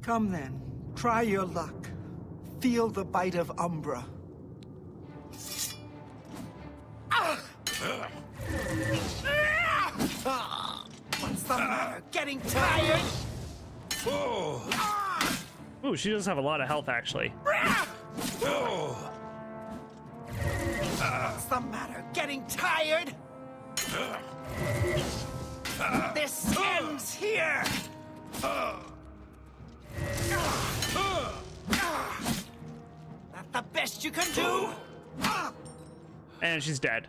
Come then, try your luck. Feel the bite of Umbra. What's the matter? Getting tired? Ooh, she does have a lot of health, actually. What's the matter? Getting tired? This ends here! That the best you can do? And she's dead.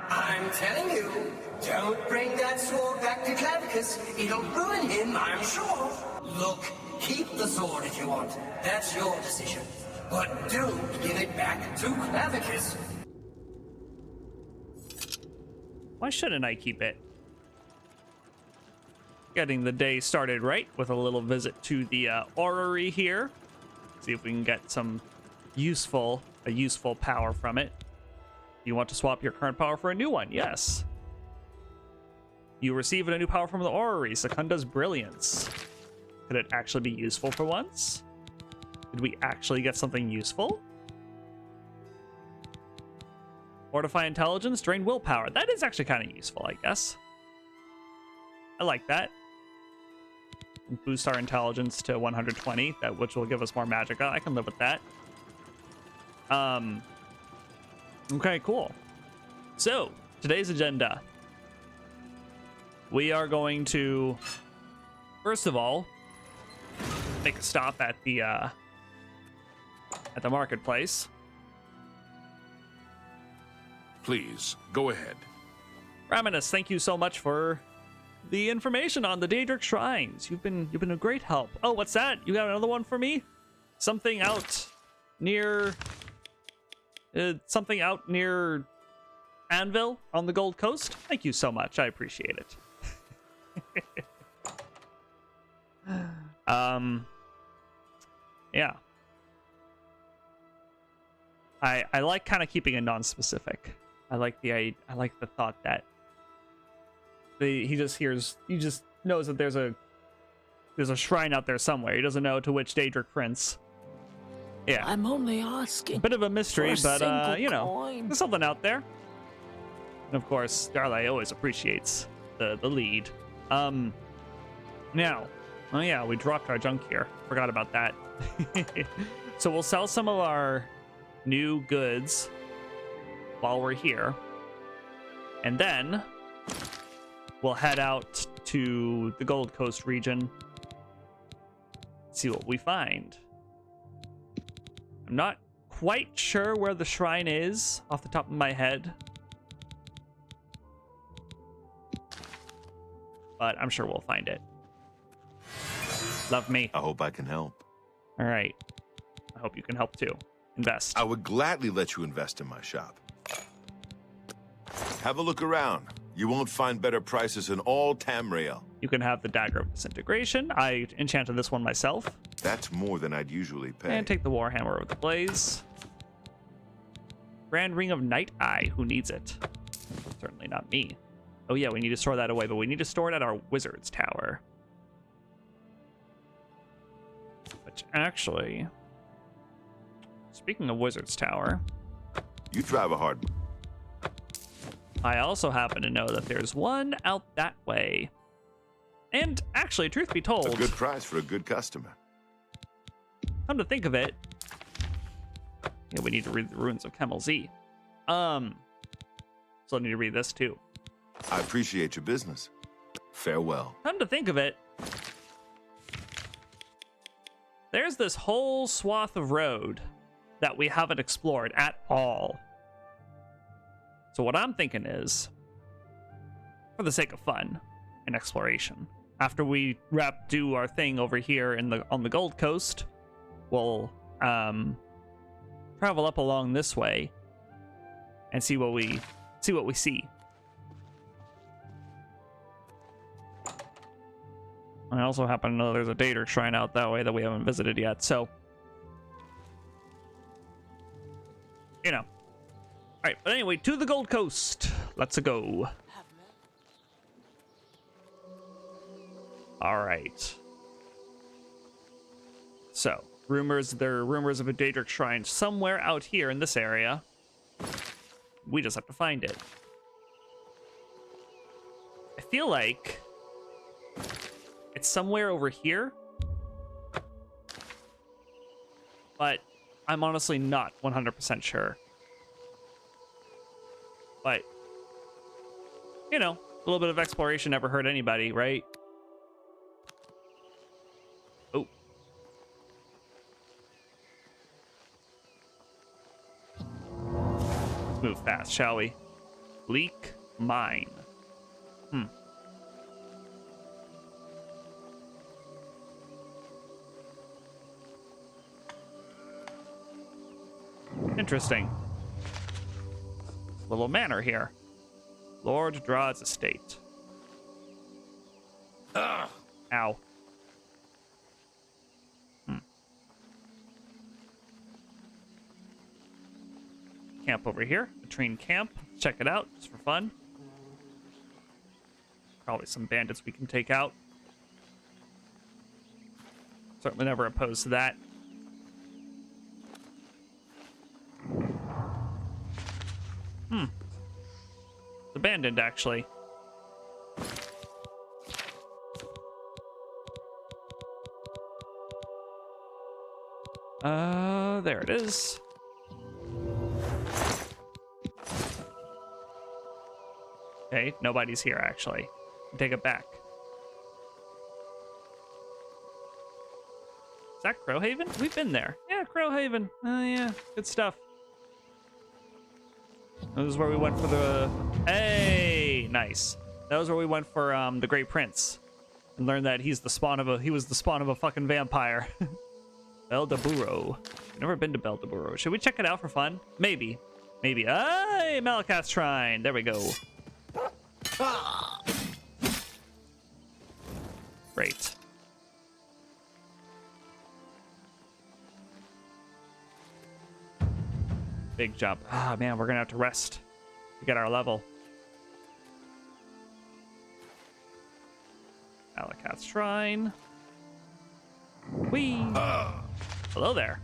I'm telling you, don't bring that sword back to Clavicus. It'll ruin him, I'm sure. Look, keep the sword if you want. That's your decision. But don't give it back to Clavicus. Why shouldn't I keep it? Getting the day started right with a little visit to the orrery here. See if we can get some useful power from it. You want to swap your current power for a new one? Yes. You receive a new power from the orrery, Secunda's Brilliance. Could it actually be useful for once? Did we actually get something useful? Fortify Intelligence, Drain Willpower. That is actually kind of useful, I guess. I like that. Boost our intelligence to 120, which will give us more magicka. I can live with that. Okay, cool. So, today's agenda. We are going to, first of all, make a stop at the marketplace. Please, go ahead. Raminus, thank you so much for the information on the Daedric shrines. You've been a great help. Oh, what's that? You got another one for me? Something out near Anvil on the Gold Coast? Thank you so much. I appreciate it. Yeah. I like kind of keeping it non-specific. I like the thought that he just knows that there's a shrine out there somewhere. He doesn't know to which Daedric prince. Yeah. I'm only asking. Bit of a mystery, but you know, coin. there's something out there. And of course, Dar-Lei always appreciates the lead. Now, oh yeah, we dropped our junk here. Forgot about that. So we'll sell some of our new goods while we're here, and then we'll head out to the Gold Coast region, see what we find. I'm not quite sure where the shrine is off the top of my head, but I'm sure we'll find it. Love me. I hope I can help. All right. I hope you can help too. Invest. I would gladly let you invest in my shop. Have a look around. You won't find better prices in all Tamriel. You can have the Dagger of Disintegration. I enchanted this one myself. That's more than I'd usually pay. And take the Warhammer of the Blaze. Grand Ring of Night Eye. Who needs it? Certainly not me. Oh yeah, we need to store that away, but we need to store it at our Wizard's Tower. Which actually, speaking of Wizard's Tower, You drive a hard... I also happen to know that there's one out that way. And actually, truth be told, A good price for a good customer. come to think of it, yeah, we need to read the Ruins of Kemel Z. So I need to read this too. I appreciate your business. Farewell. Come to think of it, there's this whole swath of road that we haven't explored at all. So what I'm thinking is, for the sake of fun and exploration, after we do our thing over here on the Gold Coast, we'll travel up along this way and see what we see. I also happen to know there's a Daedric shrine out that way that we haven't visited yet, so you know. Alright, but anyway, to the Gold Coast. Let's go. Alright. So, there are rumors of a Daedric shrine somewhere out here in this area. We just have to find it. I feel like it's somewhere over here, but I'm honestly not 100% sure. But, you know, a little bit of exploration never hurt anybody, right? Oh. Let's move fast, shall we? Bleak mine. Interesting. Little manor here. Lord Drad's estate. Ugh. Ow. Camp over here. Latrine camp. Check it out, just for fun. Probably some bandits we can take out. Certainly never opposed to that. It's abandoned, actually. There it is. Okay, nobody's here, actually. Take it back. Is that Crowhaven? We've been there. Yeah, Crowhaven. Oh, yeah, good stuff. This is where we went for the... Hey, nice. That was where we went for the Great Prince, and learned that he was the spawn of a fucking vampire. Beldaburo. Never been to Beldaburo. Should we check it out for fun? Maybe. Maybe. Hey, Malacath Shrine. There we go. Great. Big jump. Ah, man, we're gonna have to rest to get our level. Malacath Shrine. Whee! Hello there.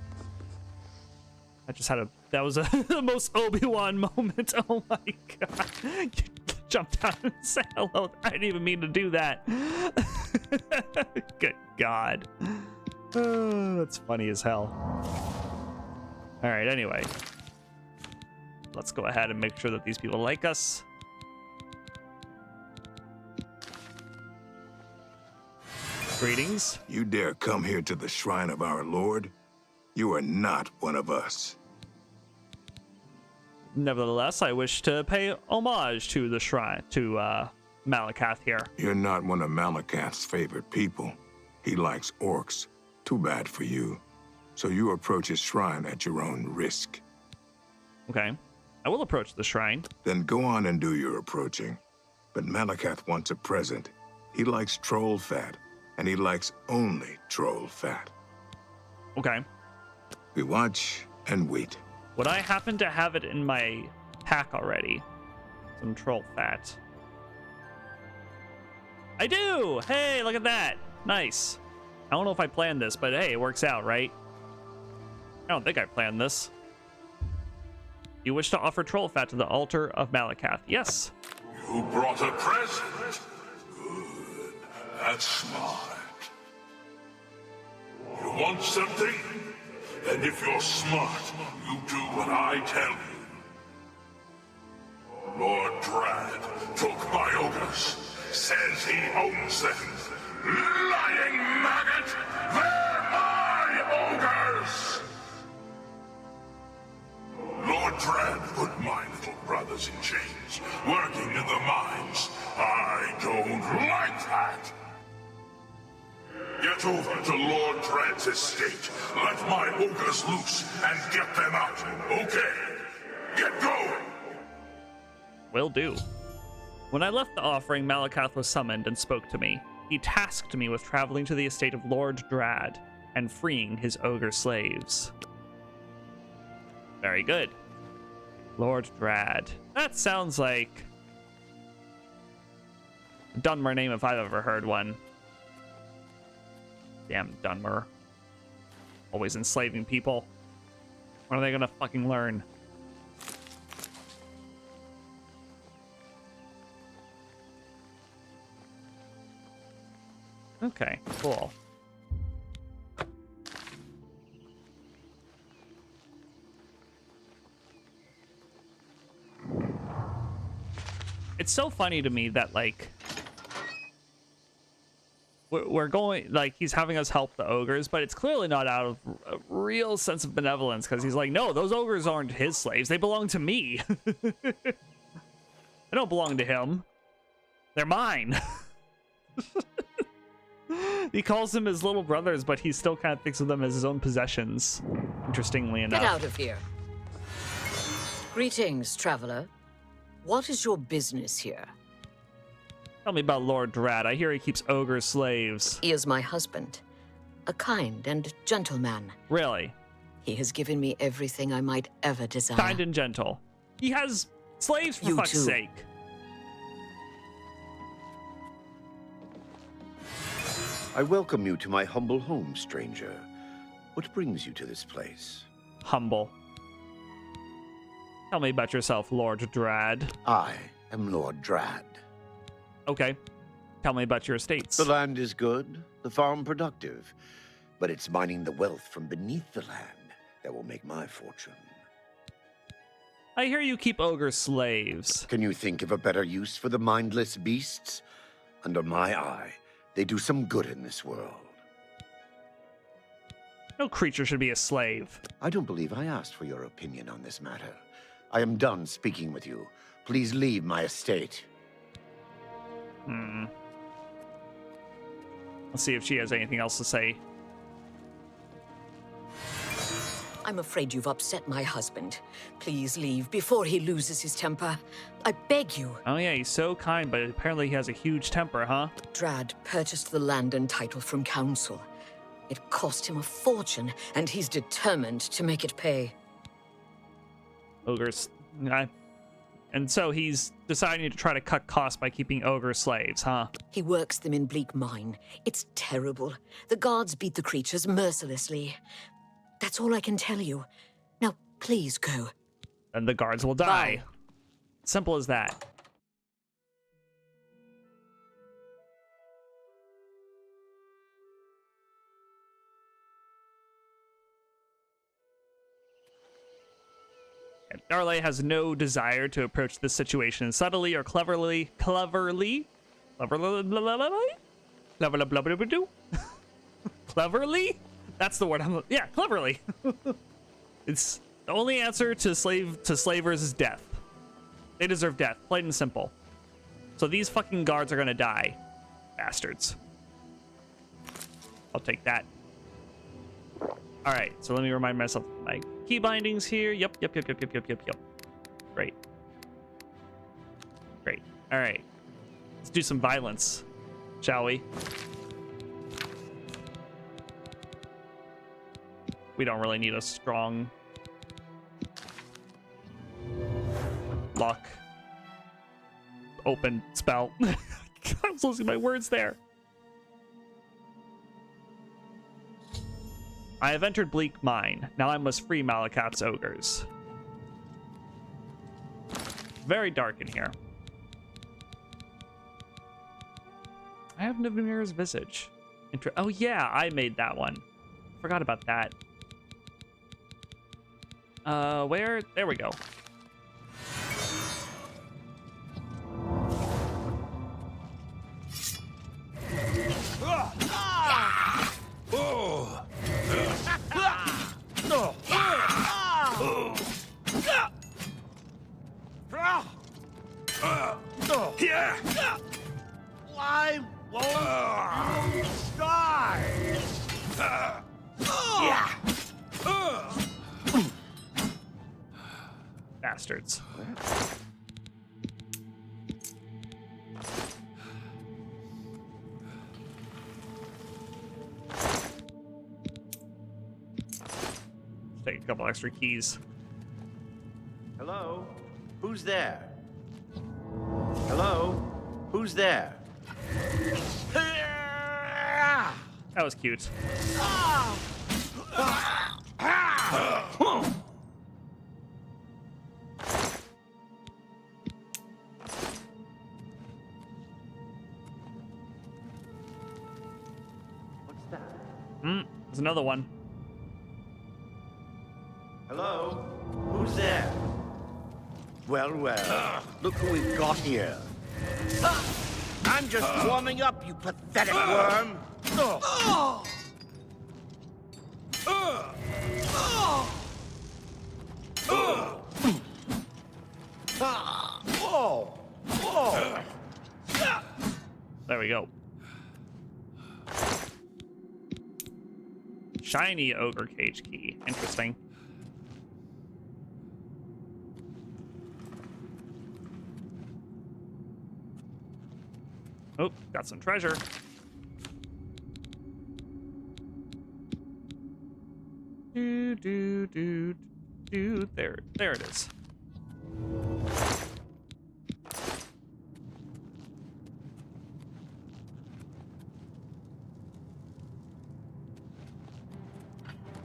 I just had that was the most Obi-Wan moment. Oh my god. You jumped down and said hello. I didn't even mean to do that. Good god. Oh, that's funny as hell. Alright, anyway. Let's go ahead and make sure that these people like us. Greetings. You dare come here to the shrine of our Lord? You are not one of us. Nevertheless, I wish to pay homage to the shrine, to Malacath here. You're not one of Malacath's favorite people. He likes orcs. Too bad for you. So you approach his shrine at your own risk. Okay. I will approach the shrine. Then go on and do your approaching. But Malacath wants a present. He likes troll fat, and he likes only troll fat. Okay. We watch and wait. Would I happen to have it in my pack already? Some troll fat. I do! Hey, look at that. Nice. I don't know if I planned this, but hey, it works out, right? I don't think I planned this. You wish to offer troll fat to the altar of Malacath. Yes. You brought a present? Good. That's smart. You want something? Then if you're smart, you do what I tell you. Lord Drad took my ogres. Says he owns them. Lying maggot! They're my ogres! Lord Drad put my little brothers in chains, working in the mines. I don't like that. Get over to Lord Drad's estate. Let my ogres loose and get them out. Okay. Get going. Will do. When I left the offering, Malacath was summoned and spoke to me. He tasked me with traveling to the estate of Lord Drad and freeing his ogre slaves. Very good. Lord Drad. That sounds like a Dunmer name if I've ever heard one. Damn Dunmer. Always enslaving people. When are they gonna fucking learn? Okay, cool. It's so funny to me that, like, we're going, like, he's having us help the ogres, but it's clearly not out of a real sense of benevolence, because he's like, no, those ogres aren't his slaves. They belong to me. They don't belong to him. They're mine. He calls them his little brothers, but he still kind of thinks of them as his own possessions, interestingly enough. Get out of here. Greetings, traveler. What is your business here? Tell me about Lord Drad. I hear he keeps ogre slaves. He is my husband, a kind and gentle man. Really? He has given me everything I might ever desire. Kind and gentle. He has slaves, for fuck's sake. I welcome you to my humble home, stranger. What brings you to this place? Humble. Tell me about yourself, Lord Drad. I am Lord Drad. Okay. Tell me about your estates. The land is good, the farm productive, but it's mining the wealth from beneath the land that will make my fortune. I hear you keep ogre slaves. Can you think of a better use for the mindless beasts? Under my eye, they do some good in this world. No creature should be a slave. I don't believe I asked for your opinion on this matter. I am done speaking with you. Please leave my estate. Let's see if she has anything else to say. I'm afraid you've upset my husband. Please leave before he loses his temper. I beg you. Oh yeah, he's so kind, but apparently he has a huge temper, huh? Drad purchased the land and title from council. It cost him a fortune, and he's determined to make it pay. Ogres. And so he's deciding to try to cut costs by keeping ogre slaves, huh? He works them in Bleak mine. It's terrible. The guards beat the creatures mercilessly. That's all I can tell you. Now, please go. And the guards will die. Bye. Simple as that. Dar-Lei has no desire to approach this situation subtly or cleverly. Cleverly? That's the word. Yeah, cleverly. It's the only answer to slavers is death. They deserve death, plain and simple. So these fucking guards are gonna die, bastards. I'll take that. All right, so let me remind myself of my key bindings here. Yep. Great. All right, let's do some violence, shall we? We don't really need a strong lock open spell. I was losing my words there. I have entered Bleak Mine. Now I must free Malacath's ogres. Very dark in here. I have Nivemir's visage. Oh yeah, I made that one. Forgot about that. Where? There we go. Why won't you die? Bastards. Take a couple extra keys. Hello? Who's there? Hello? Who's there? That was cute. There's another one. Hello? Who's there? Well, well, look who we've got here. I'm just warming up, you pathetic worm. There we go. Shiny ogre cage key. Interesting. Oh, got some treasure. There it is.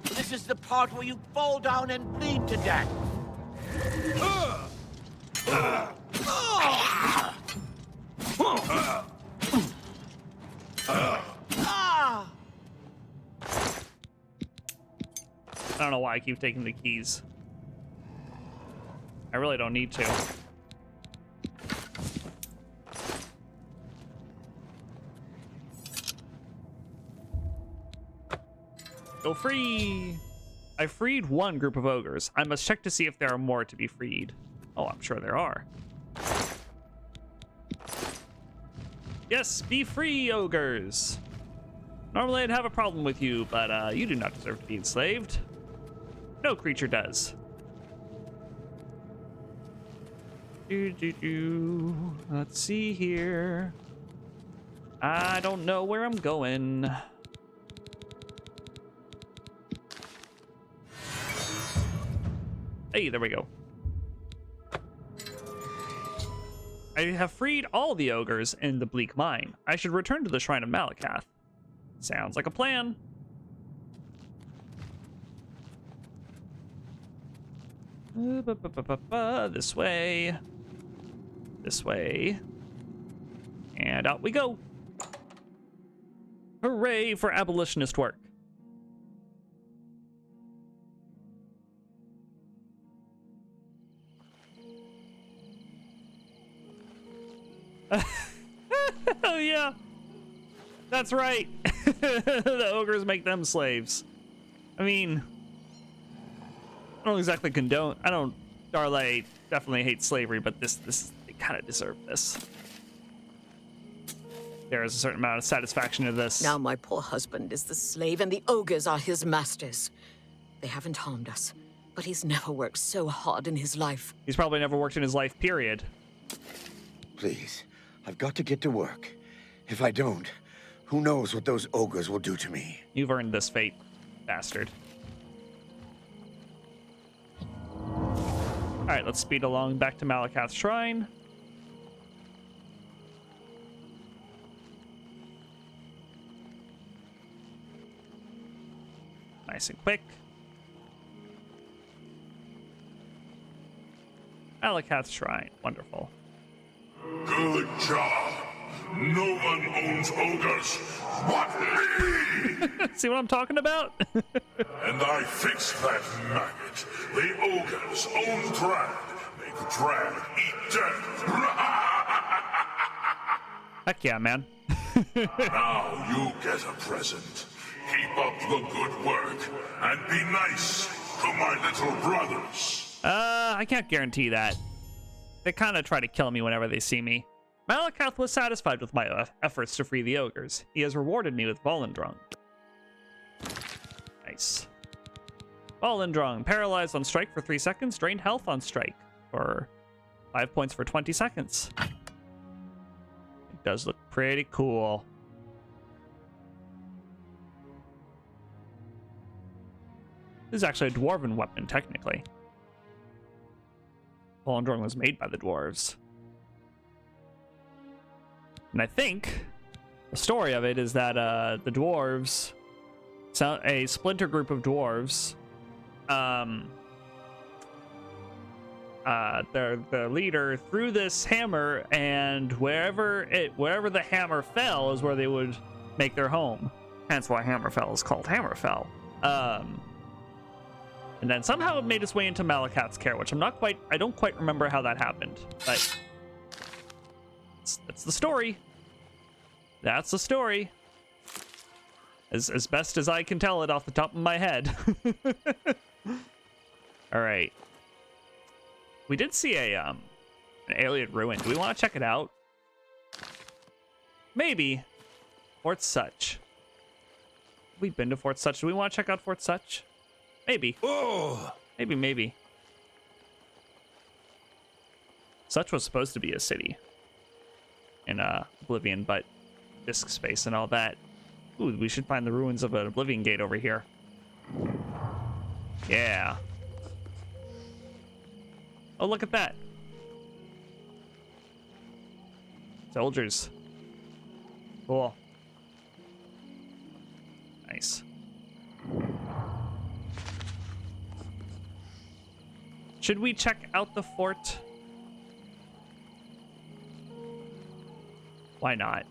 This is the part where you fall down and bleed to death. I don't know why I keep taking the keys. I really don't need to. Go free! I freed one group of ogres. I must check to see if there are more to be freed. Oh, I'm sure there are. Yes, be free, ogres! Normally I'd have a problem with you, but you do not deserve to be enslaved. No creature does. Let's see here. I don't know where I'm going. Hey, there we go. I have freed all the ogres in the Bleak mine. I should return to the Shrine of Malacath. Sounds like a plan. This way. This way. And out we go. Hooray for abolitionist work. Oh yeah, that's right. The ogres make them slaves. I mean, I don't exactly condone. Dar-Lei definitely hates slavery, but they kind of deserve this. There is a certain amount of satisfaction to this. Now my poor husband is the slave and the ogres are his masters. They haven't harmed us, but he's never worked so hard in his life. He's probably never worked in his life, period. Please, I've got to get to work. If I don't, who knows what those ogres will do to me. You've earned this fate, bastard. All right, let's speed along back to Malacath's shrine. Nice and quick. Malacath's shrine, wonderful. Good job. No one owns ogres but me! See what I'm talking about? And I fixed that maggot. The ogres own Drag. Make Drag eat death. Heck yeah, man. Now you get a present. Keep up the good work and be nice to my little brothers. I can't guarantee that. They kind of try to kill me whenever they see me. Malacath was satisfied with my efforts to free the ogres. He has rewarded me with Volendrung. Nice. Volendrung, paralyzed on strike for 3 seconds, drained health on strike for 5 points for 20 seconds. It does look pretty cool. This is actually a dwarven weapon, technically. Volendrung was made by the dwarves. And I think the story of it is that the dwarves, a splinter group of dwarves, the leader threw this hammer, and wherever the hammer fell is where they would make their home. Hence why Hammerfell is called Hammerfell. And then somehow it made its way into Malacath's care, which I don't quite remember how that happened, but that's the story. That's the story. As best as I can tell it off the top of my head. All right. We did see an alien ruin. Do we want to check it out? Maybe. Fort Such. We've been to Fort Such. Do we want to check out Fort Such? Maybe. Oh. Maybe. Such was supposed to be a city in Oblivion, but disk space and all that. Ooh, we should find the ruins of an Oblivion gate over here. Yeah. Oh, look at that. Soldiers. Cool. Nice. Should we check out the fort? Why not?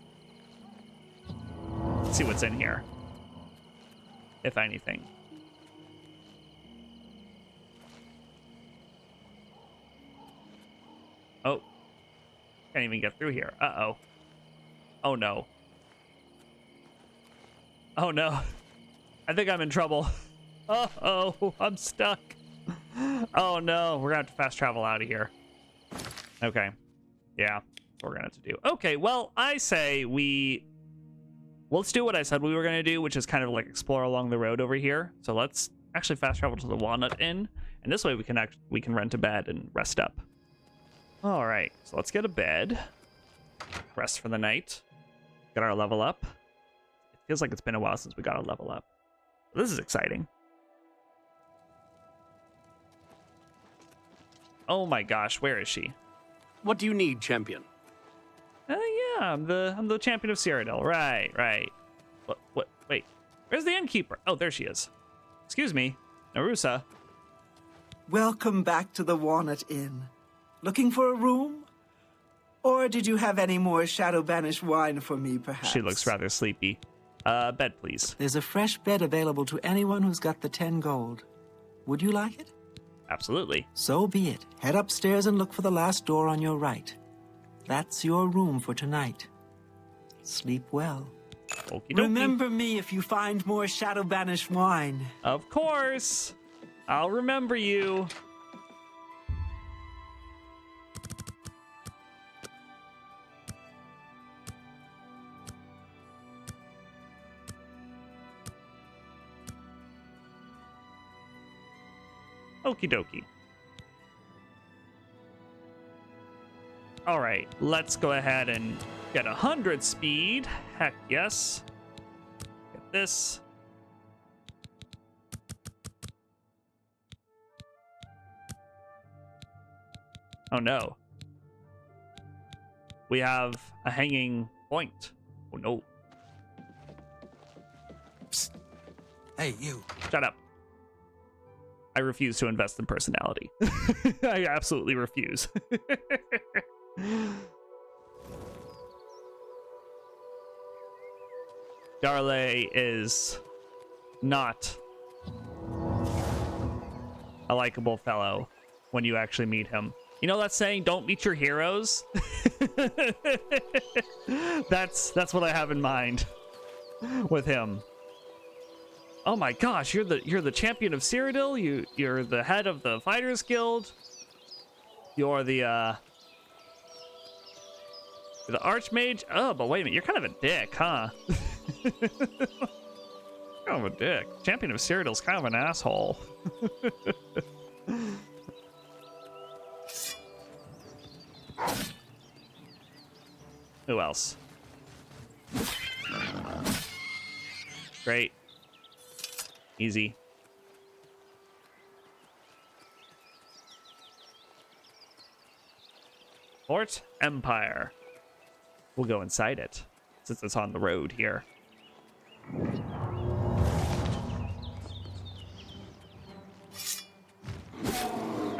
Let's see what's in here. If anything. Oh. Can't even get through here. Uh-oh. Oh, no. Oh, no. I think I'm in trouble. Uh-oh. I'm stuck. Oh, no. We're going to have to fast travel out of here. Okay. Yeah. That's what we're going to have to do. Okay, well, I say let's do what I said we were going to do, which is kind of like explore along the road over here. So let's actually fast travel to the Walnut Inn. And this way we can rent a bed and rest up. All right, so let's get a bed. Rest for the night. Get our level up. It feels like it's been a while since we got our level up. This is exciting. Oh my gosh, where is she? What do you need, champion? Yeah, I'm the champion of Cyrodiil. Right. Wait. Where's the innkeeper? Oh, there she is. Excuse me, Narusa. Welcome back to the Walnut Inn. Looking for a room? Or did you have any more Shadow Banished wine for me, perhaps? She looks rather sleepy. Bed, please. There's a fresh bed available to anyone who's got the 10 gold. Would you like it? Absolutely. So be it. Head upstairs and look for the last door on your right. That's your room for tonight. Sleep well. Okie dokie. Remember me if you find more Shadow Banished wine. Of course. I'll remember you. Okie dokie. All right, let's go ahead and get 100 speed. Heck yes. Get this. Oh no. We have a hanging point. Oh no. Psst. Hey, you. Shut up. I refuse to invest in personality. I absolutely refuse. Dar-Lei is not a likable fellow when you actually meet him. You know that saying, don't meet your heroes? That's what I have in mind with him. Oh my gosh, you're the champion of Cyrodiil? You're the head of the Fighters Guild? You're the Archmage? Oh, but wait a minute, you're kind of a dick, huh? Kind of a dick. Champion of Cyrodiil's kind of an asshole. Who else? Great. Easy. Fort Empire. We'll go inside it, since it's on the road here.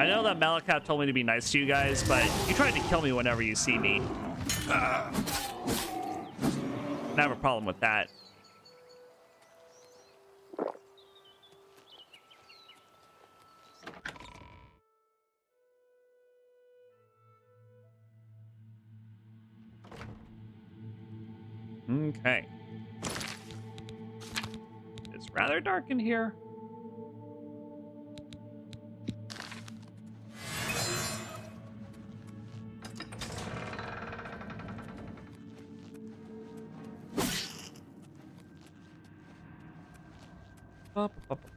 I know that Malacath told me to be nice to you guys, but you tried to kill me whenever you see me. I have a problem with that. Okay. It's rather dark in here.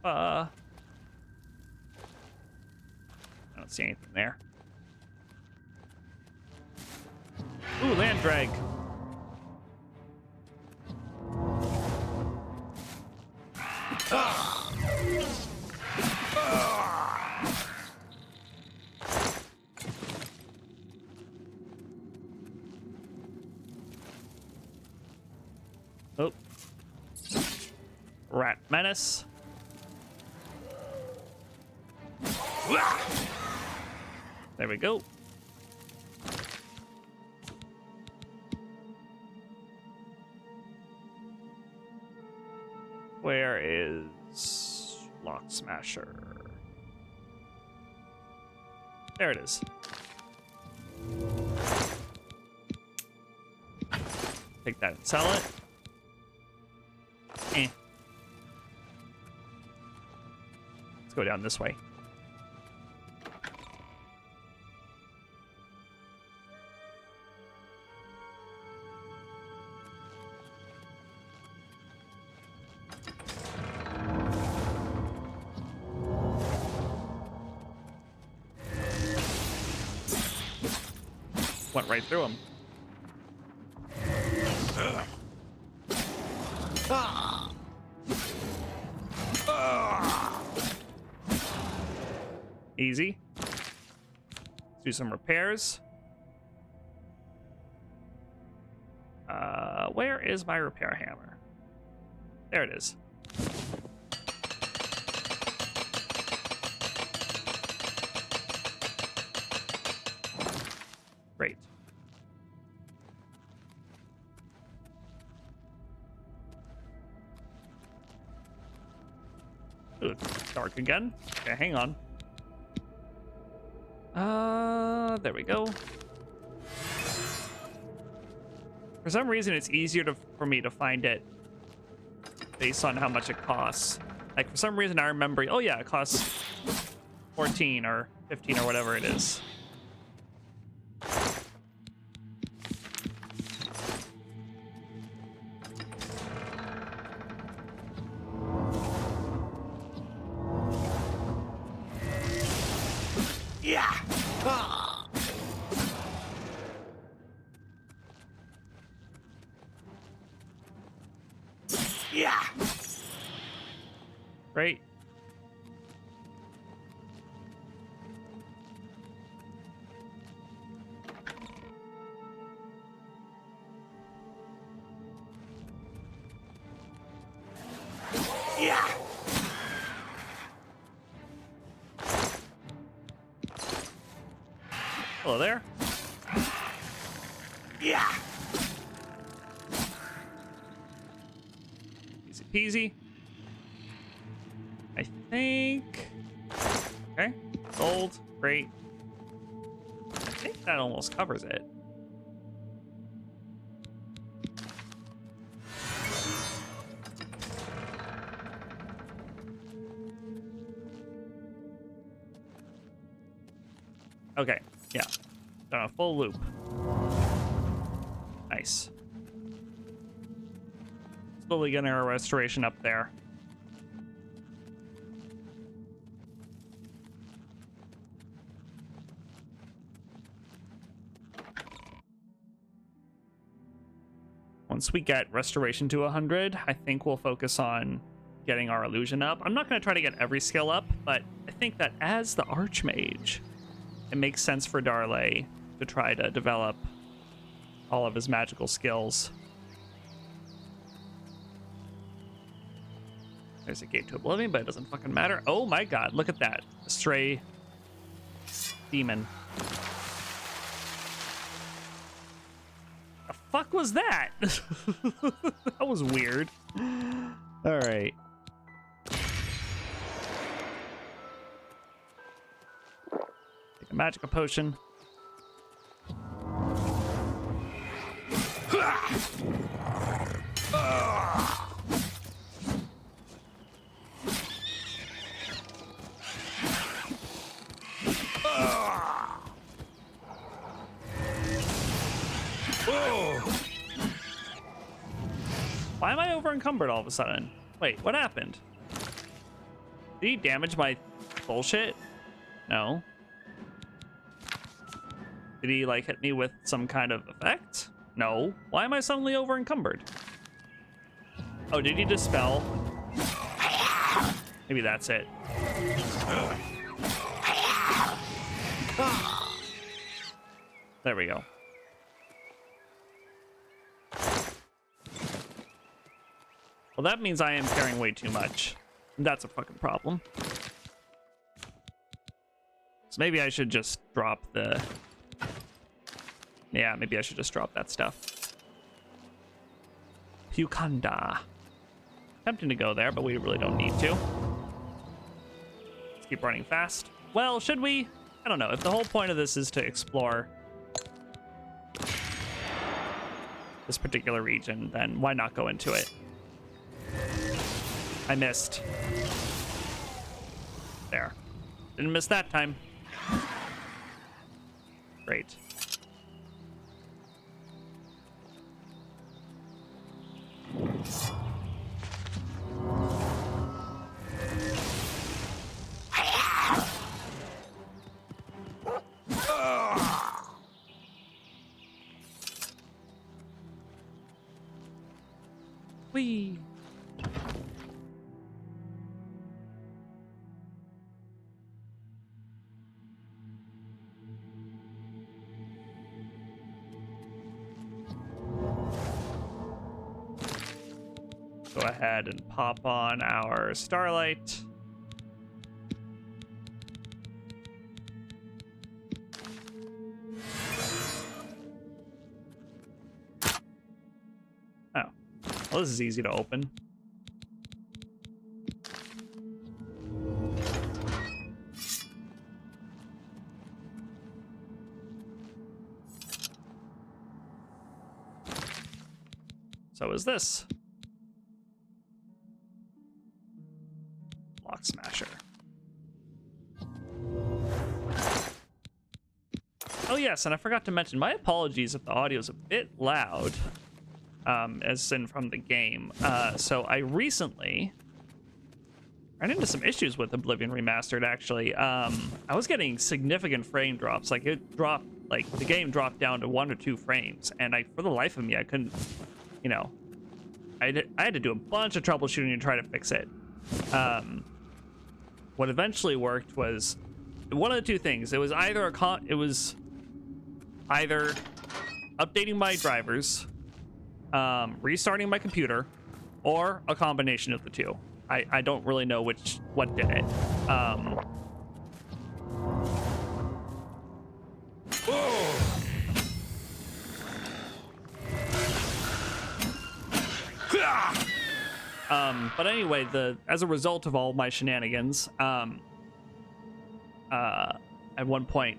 I don't see anything there. Ooh, land drag. Oh. Rat menace. There we go. Where is Lock Smasher? There it is. Take that and sell it. Eh. Let's go down this way. Went right through him. Easy. Let's do some repairs. Where is my repair hammer? There it is. Great. Ooh, it's dark again. Okay, hang on. There we go. For some reason, it's easier for me to find it based on how much it costs. Like, for some reason, I remember, oh yeah, it costs 14 or 15 or whatever it is. Yeah. Yeah. Great. Yeah. Hello there. Yeah. Easy peasy. I think. Okay. Gold. Great. I think that almost covers it. Okay. Yeah. Done a full loop. Nice. Slowly getting our restoration up there. Once we get restoration to 100, I think we'll focus on getting our illusion up. I'm not going to try to get every skill up, but I think that as the Archmage, it makes sense for Dar-Lei to try to develop all of his magical skills. There's a gate to Oblivion, but it doesn't fucking matter. Oh my god, look at that. A stray demon. The fuck was that? That was weird. All right. Take a magical potion. Why am I over encumbered all of a sudden? Wait, what happened? Did he damage my bullshit? No. Did he like hit me with some kind of effect? No. Why am I suddenly over encumbered? Oh, did he dispel? Maybe that's it. There we go. Well, that means I am carrying way too much. That's a fucking problem. So maybe I should just drop the... Yeah, maybe I should just drop that stuff. Pukanda. Tempting to go there, but we really don't need to. Let's keep running fast. Well, should we? I don't know. If the whole point of this is to explore this particular region, then why not go into it? I missed. There. Didn't miss that time. Great. Whee! Go ahead and pop on our starlight. Oh, well, this is easy to open. So is this. Lock Smasher. Oh yes, and I forgot to mention, my apologies if the audio is a bit loud, as in from the game. So I recently ran into some issues with Oblivion Remastered, actually. I was getting significant frame drops. Like, it dropped, like, the game dropped down to 1 or 2 frames, and for the life of me, I couldn't, you know, I had to do a bunch of troubleshooting to try to fix it. What eventually worked was one of the two things. It was either updating my drivers, restarting my computer, or a combination of the two. I don't really know what did it. But anyway, as a result of all my shenanigans, at one point,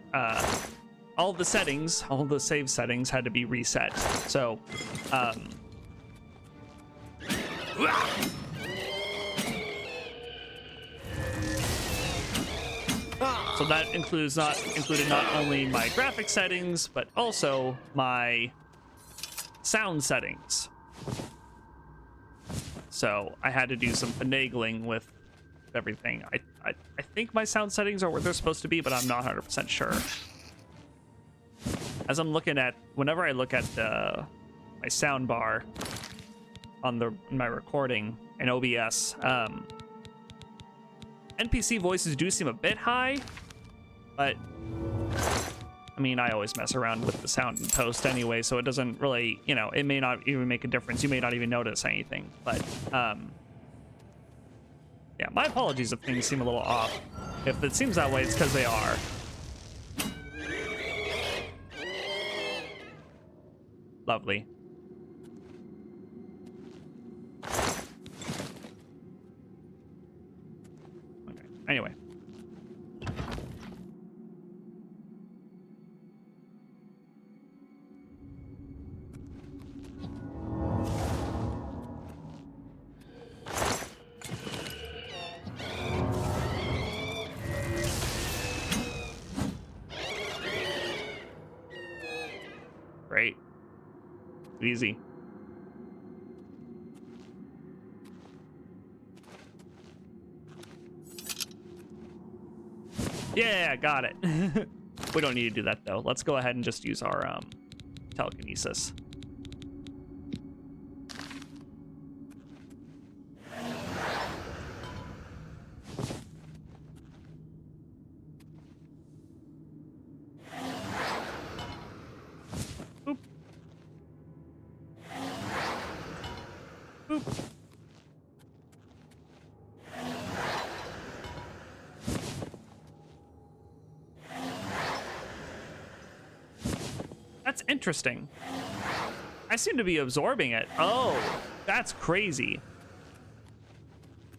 all the save settings had to be reset. So, so that included not only my graphic settings, but also my sound settings. So I had to do some finagling with everything. I think my sound settings are where they're supposed to be, but I'm not 100% sure. As I'm looking at, whenever I look at my sound bar on my recording in OBS, NPC voices do seem a bit high, but I mean, I always mess around with the sound in post anyway, so it doesn't really, you know, it may not even make a difference. You may not even notice anything, but yeah, my apologies if things seem a little off. If it seems that way, it's because they are. Lovely. Okay. Anyway. Great. Easy. Yeah, got it. We don't need to do that though. Let's go ahead and just use our telekinesis. Boop. Boop. That's interesting. I seem to be absorbing it. Oh, that's crazy.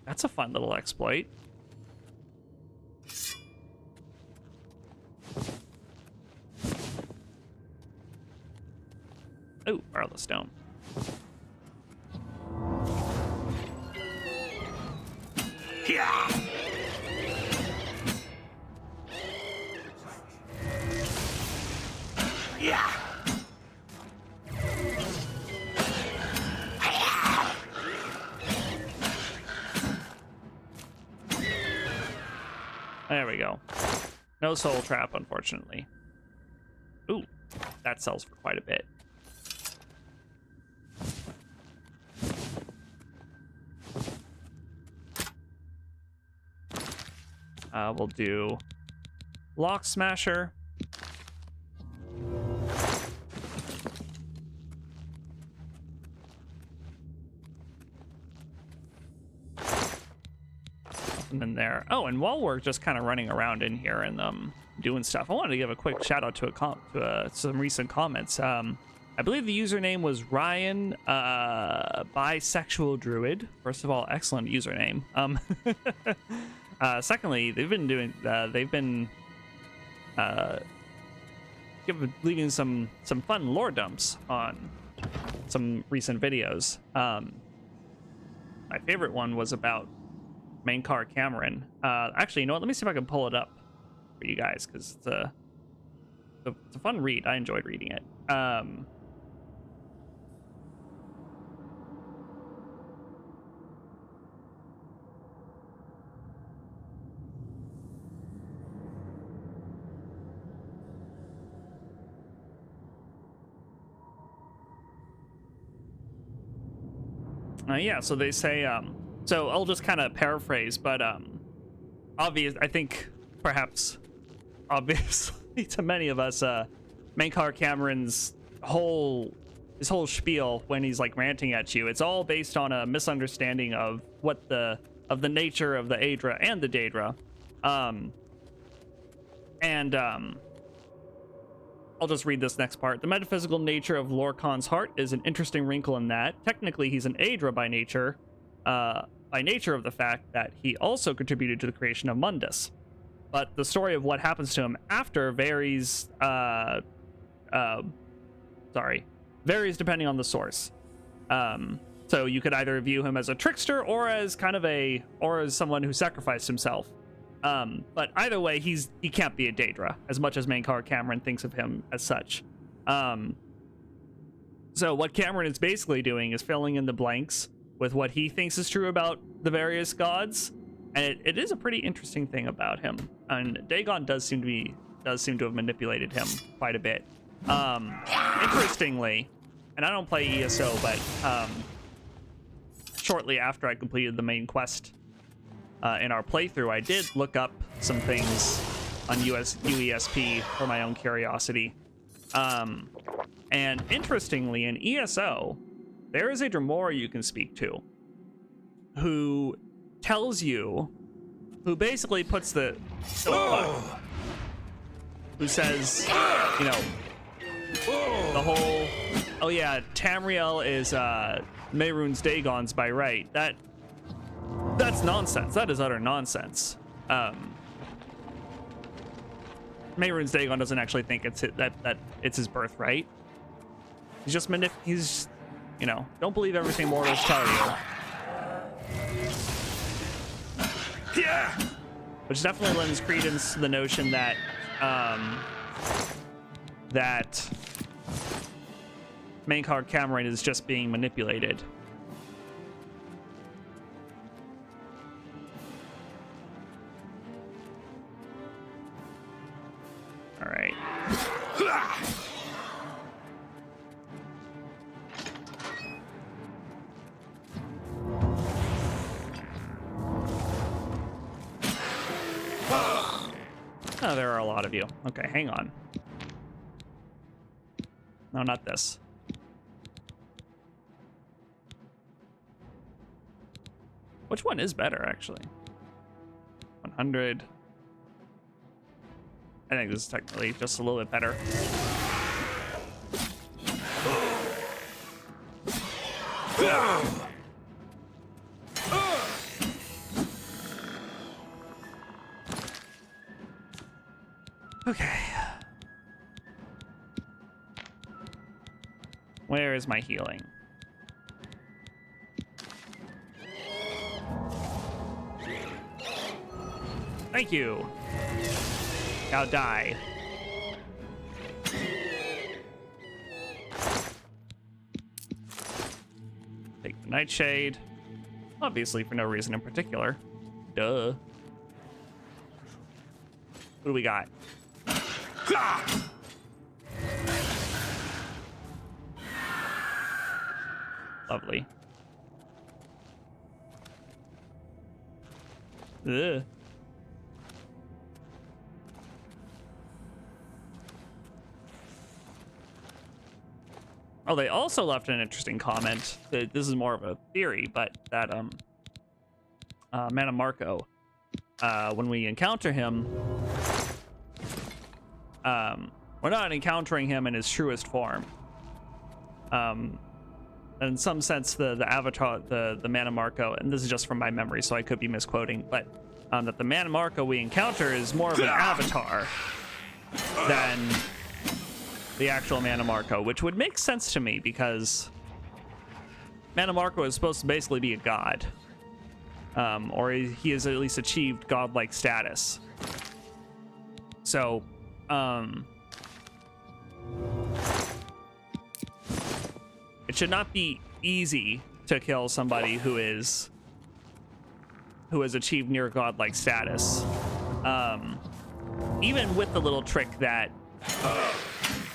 That's a fun little exploit. Oh, borrow the stone. Yeah. Yeah. There we go. No soul trap, unfortunately. Ooh, that sells for quite a bit. We'll do Lock Smasher. And then there. Oh, and while we're just kind of running around in here and doing stuff, I wanted to give a quick shout out to some recent comments. I believe the username was Ryan, bisexual druid. First of all, excellent username. Secondly, they've been leaving some fun lore dumps on some recent videos. My favorite one was about main car Cameron. Actually, you know what? Let me see if I can pull it up for you guys, because it's a fun read. I enjoyed reading it. Yeah, so they say, so I'll just kind of paraphrase, but I think perhaps obviously to many of us, main car Cameron's whole spiel when he's like ranting at you, it's all based on a misunderstanding of what the nature of the Aedra and the Daedra. I'll just read this next part. The metaphysical nature of Lorkhan's heart is an interesting wrinkle in that technically he's an Aedra by nature of the fact that he also contributed to the creation of Mundus. But the story of what happens to him after varies depending on the source. So you could either view him as a trickster or as someone who sacrificed himself. But either way, he can't be a Daedra, as much as Mainkar Cameron thinks of him as such. So what Cameron is basically doing is filling in the blanks with what he thinks is true about the various gods, and it is a pretty interesting thing about him. And Dagon does seem to have manipulated him quite a bit. Interestingly, and I don't play ESO, but shortly after I completed the main quest in our playthrough, I did look up some things on UESP for my own curiosity. And interestingly, in ESO, there is a Dremora you can speak to who tells you, who basically puts who says, you know, the whole Oh yeah, Tamriel is Mehrunes Dagon's by right. That's nonsense. That is utter nonsense. Mehrunes Dagon doesn't actually think that it's his birthright. He's just he's, you know, don't believe everything mortals tell you. Yeah. Which definitely lends credence to the notion that that Mankar Cameron is just being manipulated. All right. Oh, there are a lot of you. Okay, hang on. No, not this. Which one is better, actually? 100. I think this is technically just a little bit better. Okay. Where is my healing? Thank you. Now die. Take the Nightshade. Obviously for no reason in particular. Duh. What do we got? Lovely. Ugh. Oh, they also left an interesting comment. This is more of a theory, but that Mana Marco, when we encounter him, we're not encountering him in his truest form. In some sense, the avatar, the Mana Marco, and this is just from my memory, so I could be misquoting, but that the Mana Marco we encounter is more of an avatar than the actual Mana Marco, which would make sense to me because Mana Marco is supposed to basically be a god, or he has at least achieved godlike status. So, it should not be easy to kill somebody who has achieved near godlike status, even with the little trick that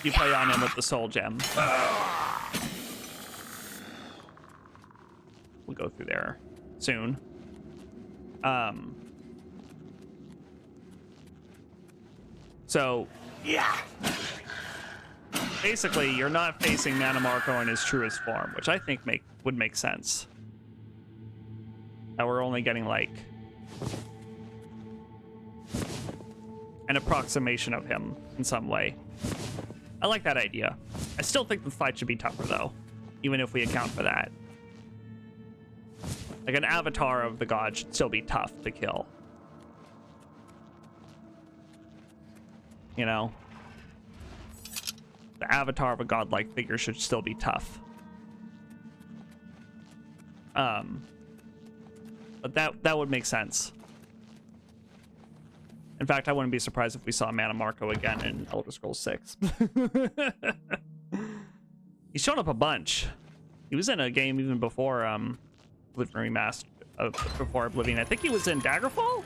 you play on him with the soul gem. We'll go through there soon. So yeah, basically you're not facing Mana Marco in his truest form, which I think would make sense. Now we're only getting like an approximation of him in some way. I like that idea. I still think the fight should be tougher though, even if we account for that. Like an avatar of the god should still be tough to kill. You know? The avatar of a godlike figure should still be tough. But that would make sense. In fact, I wouldn't be surprised if we saw Mana Marco again in Elder Scrolls 6. He's shown up a bunch. He was in a game even before Oblivion Remastered, before Oblivion. I think he was in Daggerfall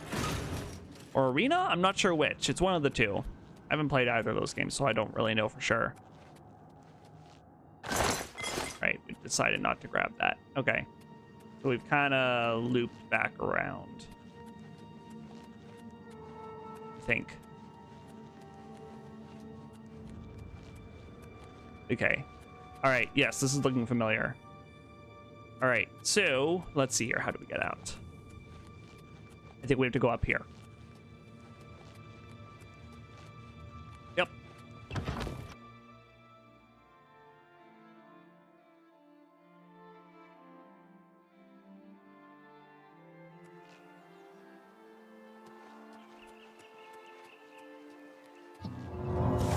or Arena. I'm not sure which. It's one of the two. I haven't played either of those games, so I don't really know for sure. Right, we decided not to grab that. Okay, so we've kind of looped back around, I think. Okay. All right. Yes, this is looking familiar. All right. So let's see here. How do we get out? I think we have to go up here. Yep.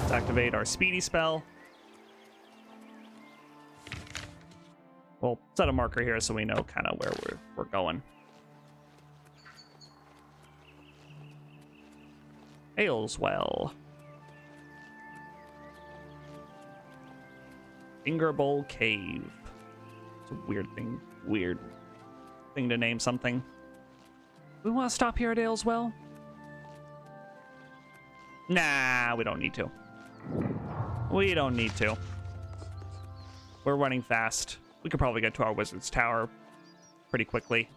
Let's activate our speedy spell. We'll set a marker here so we know kind of where we're going. Ailswell. Finger Bowl Cave. It's a weird thing to name something. We want to stop here at Ailswell? Nah, we don't need to. We don't need to. We're running fast. We could probably get to our Wizard's Tower pretty quickly.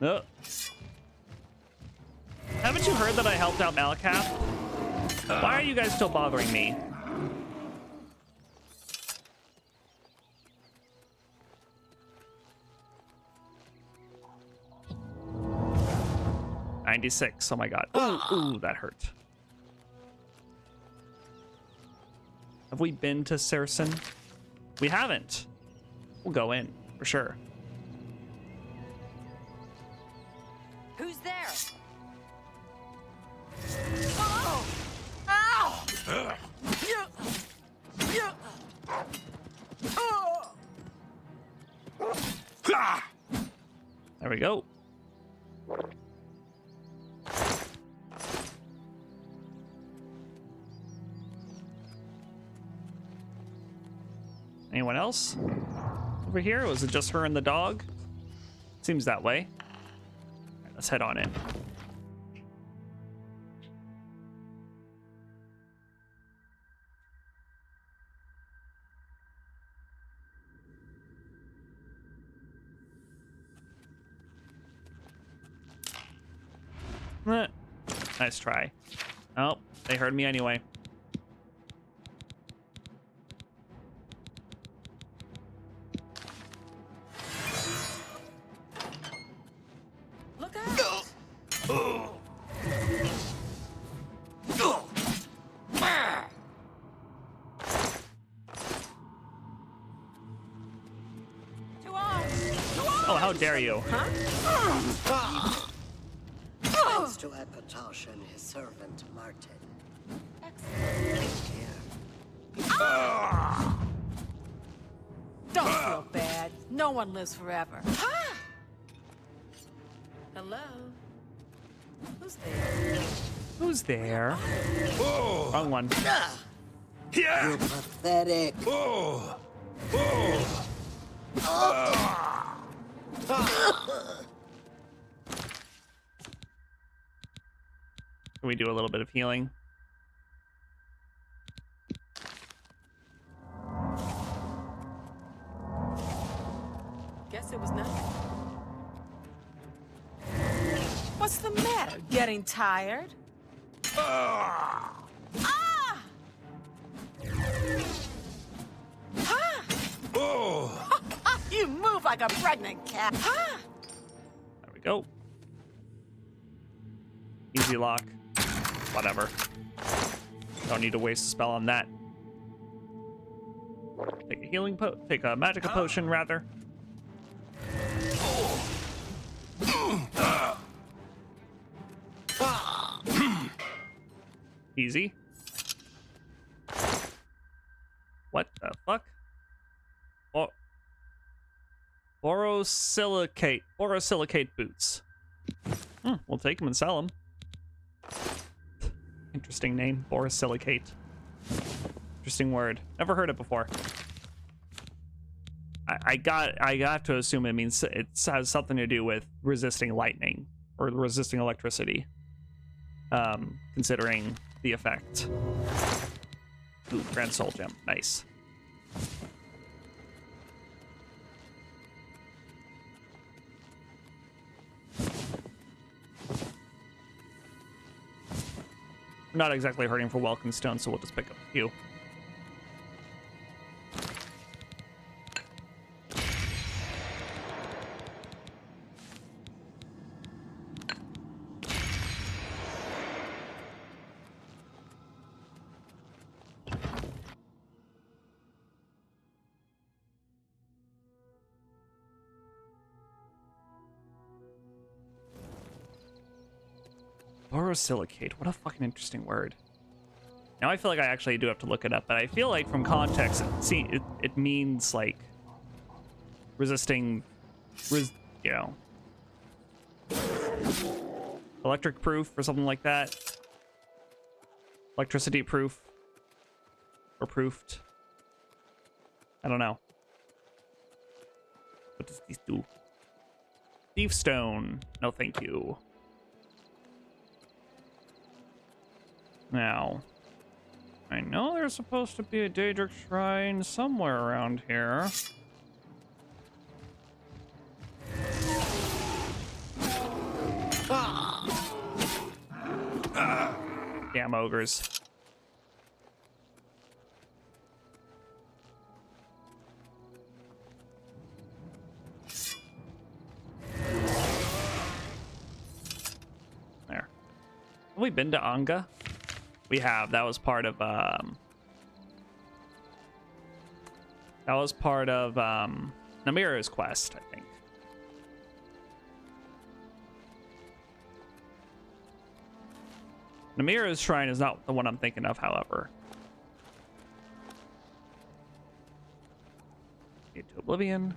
Oh. Haven't you heard that I helped out Malacath? Why are you guys still bothering me? $96. Oh my god. Ooh, that hurt. Have we been to Saracen? We haven't. We'll go in for sure. Who's there? Oh! Ow! There we go. Anyone else over here? Or was it just her and the dog? Seems that way. All right, let's head on in. Nice try. Oh, they heard me anyway. Look out! Oh, how dare you? Thanks to Epitosh and his servant Martin. Don't feel bad. No one lives forever. Hello? Who's there? Who's there? Wrong one. You're pathetic. Can we do a little bit of healing? Guess it was nothing. What's the matter? Getting tired? Ah! You move like a pregnant cat. There we go. Easy lock. Whatever. Don't need to waste a spell on that. Take a healing take a magic potion rather. Easy. What the fuck? Oh. Borosilicate boots. We'll take them and sell them. Interesting name, borosilicate. Interesting word. Never heard it before. I got to assume it means it has something to do with resisting lightning or resisting electricity. Considering the effect. Ooh, Grand Soul Gem. Nice. I'm not exactly hurting for Welcome Stone, so we'll just pick up a few. Borosilicate. What a fucking interesting word. Now I feel like I actually do have to look it up, but I feel like from context, it means like resisting, you know, electric proof or something like that. Electricity proof or proofed. I don't know. What does these do? Thief stone. No, thank you. Now, I know there's supposed to be a Daedric shrine somewhere around here. Damn ogres. There. Have we been to Anga? We have. That was part of Namira's quest, I think. Namira's shrine is not the one I'm thinking of, however. Get to Oblivion.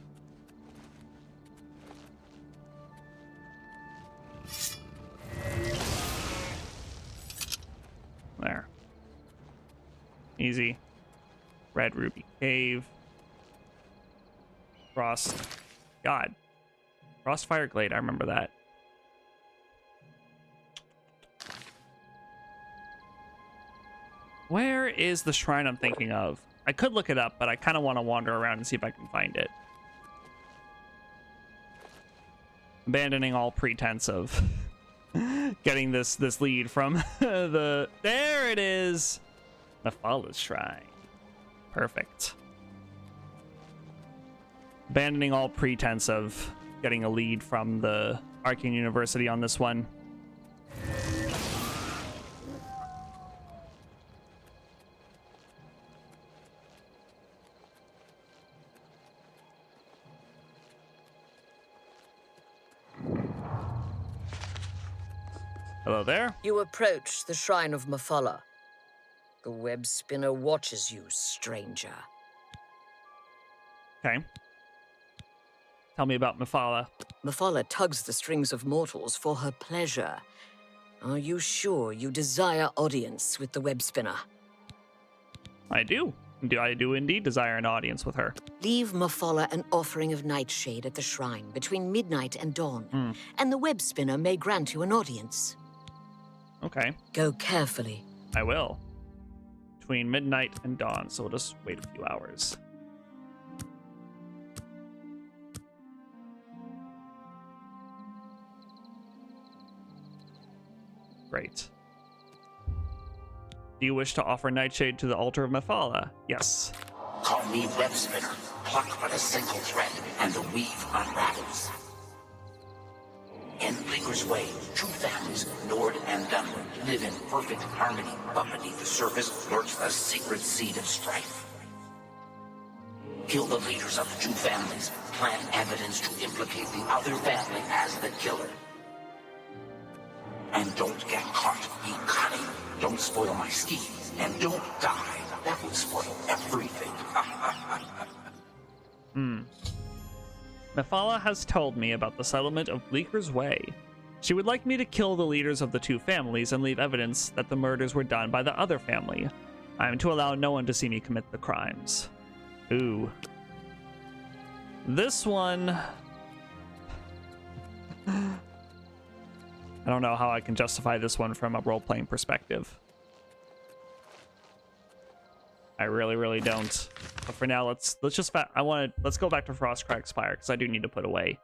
There. Easy. Red Ruby Cave. Frost. God. Frostfire Glade, I remember that. Where is the shrine I'm thinking of? I could look it up, but I kind of want to wander around and see if I can find it. Abandoning all pretense of getting this lead from the... There it is! Mephalah's shrine. Perfect. Abandoning all pretense of getting a lead from the Arcane University on this one. Hello there. You approach the shrine of Mephalah. The web spinner watches you, stranger. Okay. Tell me about Mephalah. Mephalah tugs the strings of mortals for her pleasure. Are you sure you desire audience with the web spinner? I do. I do indeed desire an audience with her. Leave Mephalah an offering of nightshade at the shrine between midnight and dawn, and the web spinner may grant you an audience. Okay. Go carefully. I will. Between midnight and dawn, so we'll just wait a few hours. Great. Do you wish to offer nightshade to the altar of Mephalah? Yes. Call me web spinner. Pluck but a single thread, and the weave unravels. In Bleaker's Way, two families, Nord and Dunward, live in perfect harmony, but beneath the surface lurks the secret seed of strife. Kill the leaders of the two families, plant evidence to implicate the other family as the killer. And don't get caught, be cunning. Don't spoil my schemes, and don't die. That would spoil everything. Mephalah has told me about the settlement of Bleaker's Way. She would like me to kill the leaders of the two families and leave evidence that the murders were done by the other family. I am to allow no one to see me commit the crimes. Ooh. This one... I don't know how I can justify this one from a role-playing perspective. I really don't. But for now, let's go back to Frostcrack Spire because I do need to put away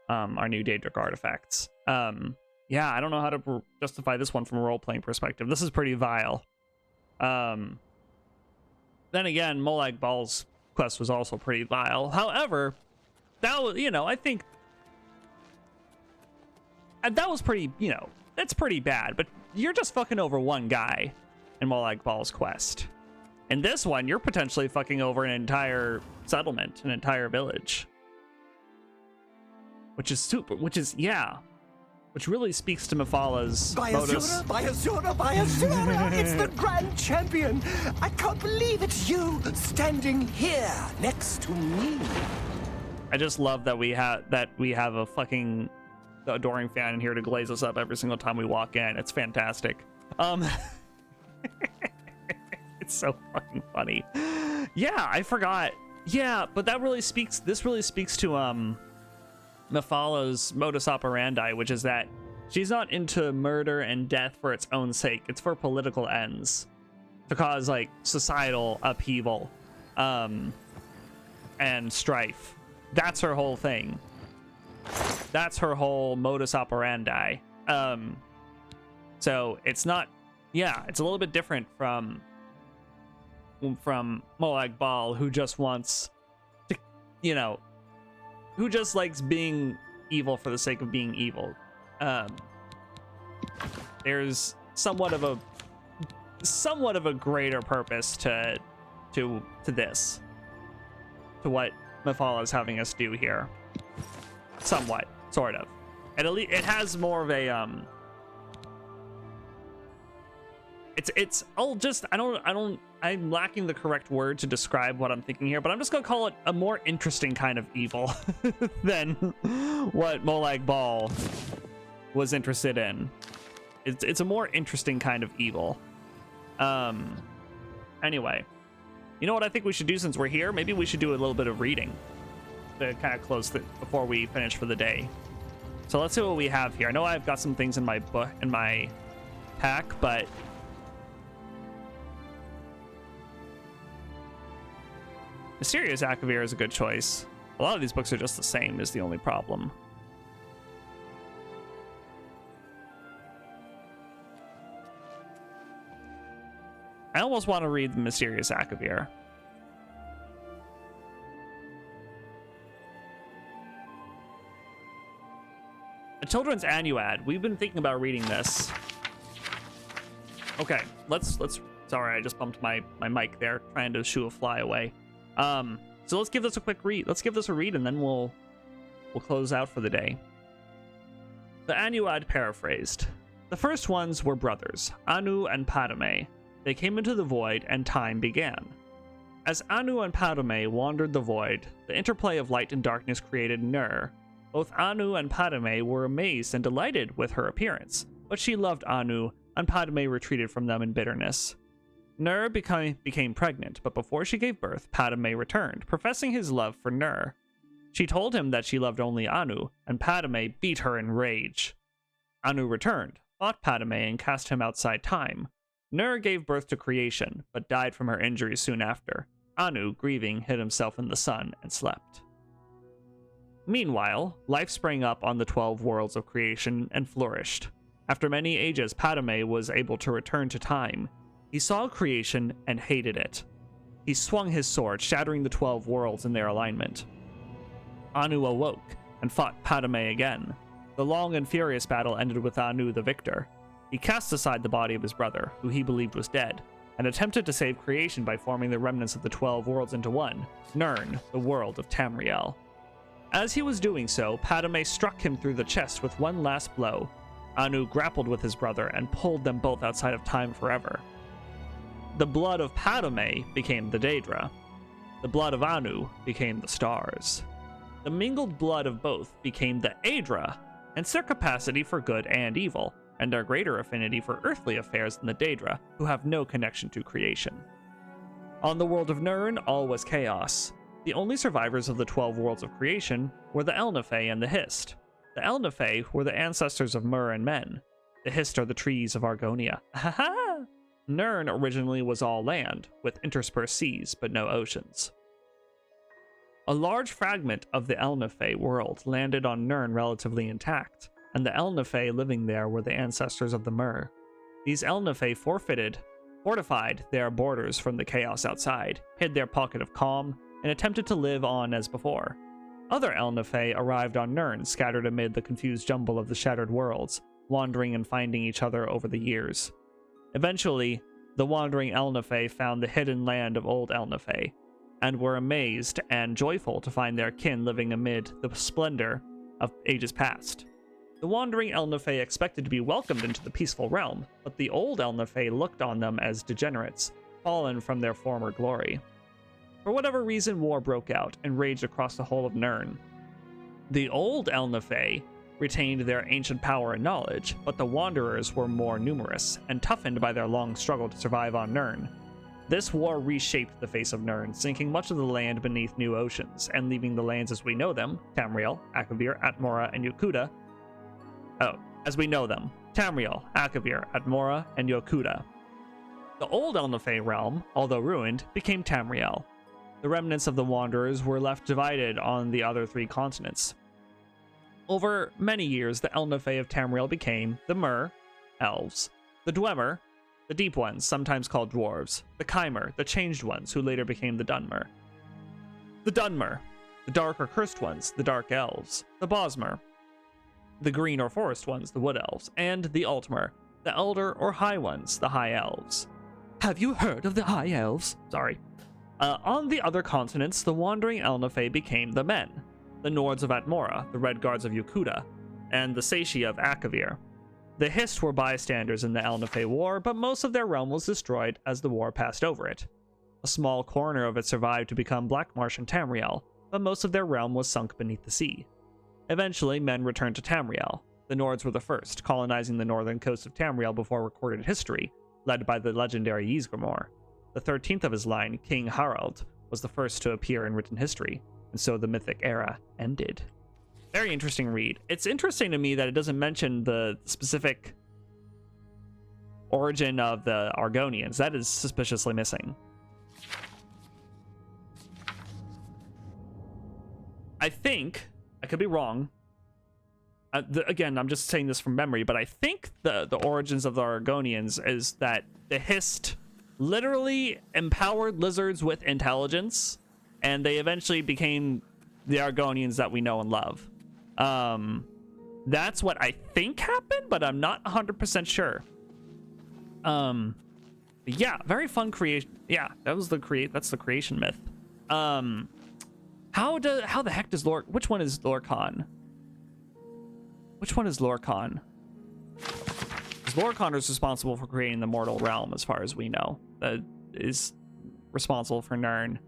our new Daedric artifacts. Yeah, I don't know how to justify this one from a role-playing perspective. This is pretty vile. Then again, Molag Bal's quest was also pretty vile. However, that was, I think that was pretty, that's pretty bad. But you're just fucking over one guy in Molag Bal's quest. In this one, you're potentially fucking over an entire settlement, an entire village. Which is, yeah. which really speaks to Mephala By modus. Azura, by Azura, by Azura! It's the Grand Champion! I can't believe it's you standing here next to me. I just love that we have a fucking adoring fan in here to glaze us up every single time we walk in. It's fantastic. It's so fucking funny. Yeah, I forgot. Yeah, but this really speaks to Mephala's modus operandi, which is that she's not into murder and death for its own sake. It's for political ends, to cause like societal upheaval and strife. That's her whole thing. That's her whole modus operandi. So it's not, yeah, it's a little bit different from Molag Bal, who just wants to, you know, who just likes being evil for the sake of being evil. There's somewhat of a greater purpose to this, to what Mephala is having us do here. Somewhat, sort of. At least it has more of a I'm lacking the correct word to describe what I'm thinking here, but I'm just gonna call it a more interesting kind of evil than what Molag Bal was interested in. It's a more interesting kind of evil. Anyway, you know what I think we should do since we're here? Maybe we should do a little bit of reading to kind of close before we finish for the day. So let's see what we have here. I know I've got some things in my book, in my pack, but Mysterious Akavir is a good choice. A lot of these books are just the same, is the only problem. I almost want to read the Mysterious Akavir. A Children's Annuad. We've been thinking about reading this. Okay, let's sorry, I just bumped my mic there, trying to shoo a fly away. So let's give this a quick read. Let's give this a read, and then we'll close out for the day. The Annuad paraphrased. The first ones were brothers, Anu and Padme. They came into the void, and time began. As Anu and Padme wandered the void, the interplay of light and darkness created Nur. Both Anu and Padme were amazed and delighted with her appearance, but she loved Anu, and Padme retreated from them in bitterness. Nur became pregnant, but before she gave birth, Padme returned, professing his love for Nur. She told him that she loved only Anu, and Padme beat her in rage. Anu returned, fought Padme, and cast him outside time. Nur gave birth to creation, but died from her injuries soon after. Anu, grieving, hid himself in the sun and slept. Meanwhile, life sprang up on the 12 worlds of creation and flourished. After many ages, Padme was able to return to time. He saw creation and hated it. He swung his sword, shattering the 12 worlds in their alignment. Anu awoke and fought Padme again. The long and furious battle ended with Anu the victor. He cast aside the body of his brother, who he believed was dead, and attempted to save creation by forming the remnants of the 12 worlds into one, Nirn, the world of Tamriel. As he was doing so, Padme struck him through the chest with one last blow. Anu grappled with his brother and pulled them both outside of time forever. The blood of Padme became the Daedra. The blood of Anu became the stars. The mingled blood of both became the Aedra, hence their capacity for good and evil, and their greater affinity for earthly affairs than the Daedra, who have no connection to creation. On the world of Nirn, all was chaos. The only survivors of the 12 worlds of creation were the Elnafey and the Hist. The Elnafey were the ancestors of Mur and men. The Hist are the trees of Argonia. Ha-ha! Nirn originally was all land, with interspersed seas, but no oceans. A large fragment of the Elnafey world landed on Nirn relatively intact, and the Elnafey living there were the ancestors of the Mur. These Elnafey fortified their borders from the chaos outside, hid their pocket of calm, and attempted to live on as before. Other Elnafey arrived on Nirn, scattered amid the confused jumble of the shattered worlds, wandering and finding each other over the years. Eventually, the wandering Elnafey found the hidden land of old Elnafey, and were amazed and joyful to find their kin living amid the splendor of ages past. The wandering Elnafey expected to be welcomed into the peaceful realm, but the old Elnafey looked on them as degenerates, fallen from their former glory. For whatever reason, war broke out and raged across the whole of Nirn. The old Elnafey retained their ancient power and knowledge, but the Wanderers were more numerous, and toughened by their long struggle to survive on Nirn. This war reshaped the face of Nirn, sinking much of the land beneath new oceans, and leaving the lands as we know them, Tamriel, Akavir, Atmora, and Yokuda. As we know them, Tamriel, Akavir, Atmora, and Yokuda. The old Elnafey realm, although ruined, became Tamriel. The remnants of the Wanderers were left divided on the other 3 continents. Over many years, the Elnafey of Tamriel became the Mer, elves, the Dwemer, the Deep Ones, sometimes called dwarves, the Chimer, the Changed Ones, who later became the Dunmer, the Dark or Cursed Ones, the Dark Elves, the Bosmer, the Green or Forest Ones, the Wood Elves, and the Altmer, the Elder or High Ones, the High Elves. Have you heard of the High Elves? Sorry. On the other continents, the wandering Elnafey became the Men, the Nords of Atmora, the Red Guards of Yokuda, and the Sashi of Akavir. The Hist were bystanders in the Elnafey War, but most of their realm was destroyed as the war passed over it. A small corner of it survived to become Blackmarsh and Tamriel, but most of their realm was sunk beneath the sea. Eventually, men returned to Tamriel. The Nords were the first, colonizing the northern coast of Tamriel before recorded history, led by the legendary Ysgramor. The 13th of his line, King Harald, was the first to appear in written history, and so the mythic era ended. Very interesting read. It's interesting to me that it doesn't mention the specific origin of the Argonians. That is suspiciously missing. I think, I could be wrong. Again, I'm just saying this from memory, but I think the origins of the Argonians is that the Hist literally empowered lizards with intelligence, and they eventually became the Argonians that we know and love. That's what I think happened, but I'm not 100% sure. Yeah, very fun creation. Yeah, that's the creation myth. How the heck does which one is Lorkhan? Which one is Lorkhan? Because Lorkhan is responsible for creating the mortal realm, as far as we know. That is responsible for Nirn.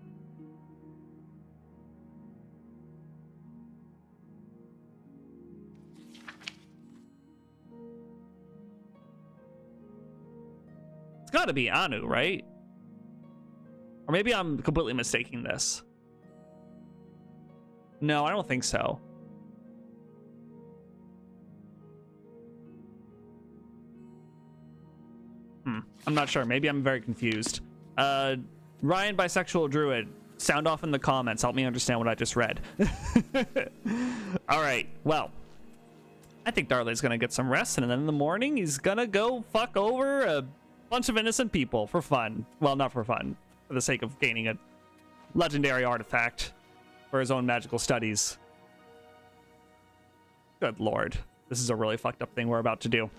It's gotta be Anu, right? Or maybe I'm completely mistaking this. No, I don't think so. I'm not sure. Maybe I'm very confused. Ryan Bisexual Druid, sound off in the comments. Help me understand what I just read. All right. Well, I think Dar-Lei's gonna get some rest, and then in the morning he's gonna go fuck over a bunch of innocent people for fun. Well, not for fun, for the sake of gaining a legendary artifact for his own magical studies. Good lord. This is a really fucked up thing we're about to do.